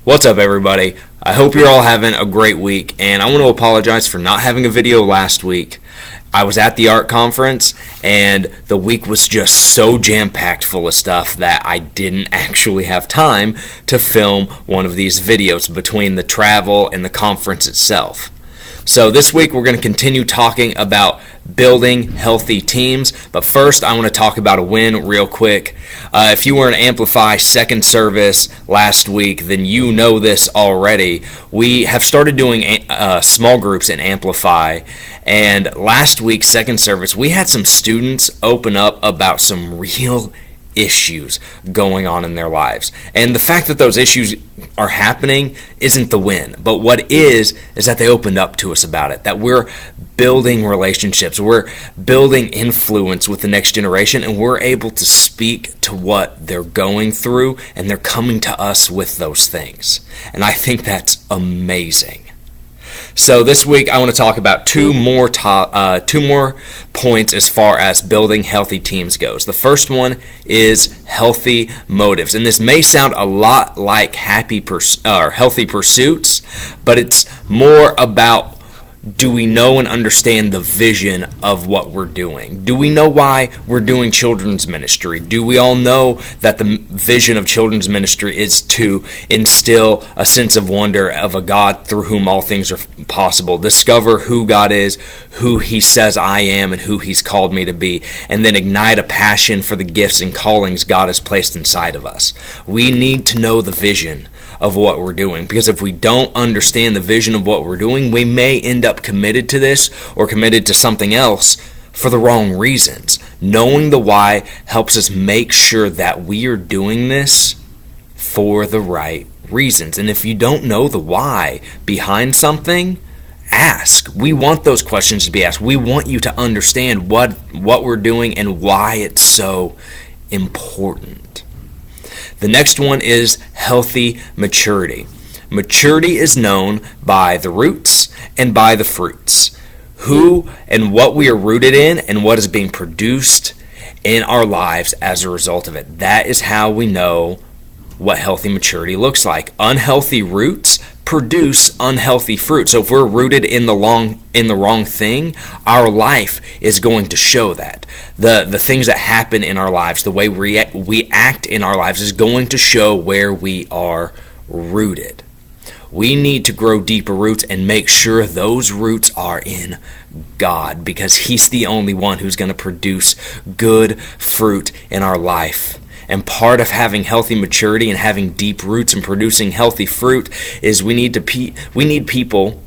What's up, everybody? I hope you're all having a great week, and I want to apologize for not having a video last week. I was at the art conference, and the week was just so jam-packed full of stuff that I didn't actually have time to film one of these videos between the travel and the conference itself. So this week we're going to continue talking about building healthy teams, but first I want to talk about a win real quick. If you were in Amplify second service last week, then you know this already. We have started doing small groups in Amplify, and last week second service we had some students open up about some real issues going on in their lives. And the fact that those issues are happening isn't the win, but what is that they opened up to us about it, that we're building relationships, we're building influence with the next generation, and we're able to speak to what they're going through, and they're coming to us with those things. And I think that's amazing. So this week I want to talk about two more points as far as building healthy teams goes. The first one is healthy motives, and this may sound a lot like healthy pursuits, but it's more about, do we know and understand the vision of what we're doing? Do we know why we're doing children's ministry? Do we all know that the vision of children's ministry is to instill a sense of wonder of a God through whom all things are possible, discover who God is, who He says I am, and who He's called me to be, and then ignite a passion for the gifts and callings God has placed inside of us? We need to know the vision of what we're doing, because if we don't understand the vision of what we're doing, we may end up committed to this or committed to something else for the wrong reasons. Knowing the why helps us make sure that we are doing this for the right reasons. And if you don't know the why behind something, ask. We want those questions to be asked. We want you to understand what we're doing and why it's so important. The next one is healthy maturity. Maturity is known by the roots and by the fruits. Who and what we are rooted in and what is being produced in our lives as a result of it. That is how we know what healthy maturity looks like. Unhealthy roots produce unhealthy fruit. So if we're rooted in the wrong thing, our life is going to show that. The things that happen in our lives, the way we act in our lives is going to show where we are rooted. We need to grow deeper roots and make sure those roots are in God, because He's the only one who's going to produce good fruit in our life. And part of having healthy maturity and having deep roots and producing healthy fruit is we need people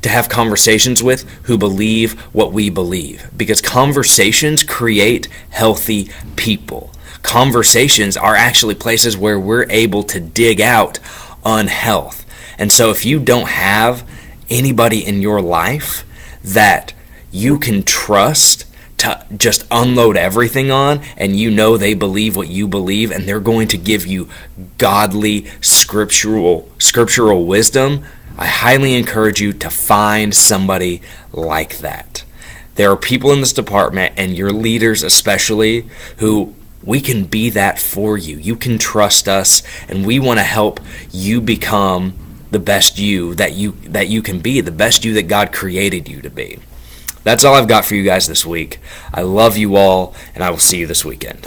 to have conversations with who believe what we believe, because conversations create healthy people. Conversations are actually places where we're able to dig out unhealth. And so if you don't have anybody in your life that you can trust to just unload everything on, and you know they believe what you believe, and they're going to give you godly scriptural wisdom, I highly encourage you to find somebody like that. There are people in this department, and your leaders especially, who we can be that for you. You can trust us, and we want to help you become the best you that you can be, the best you that God created you to be. That's all I've got for you guys this week. I love you all, and I will see you this weekend.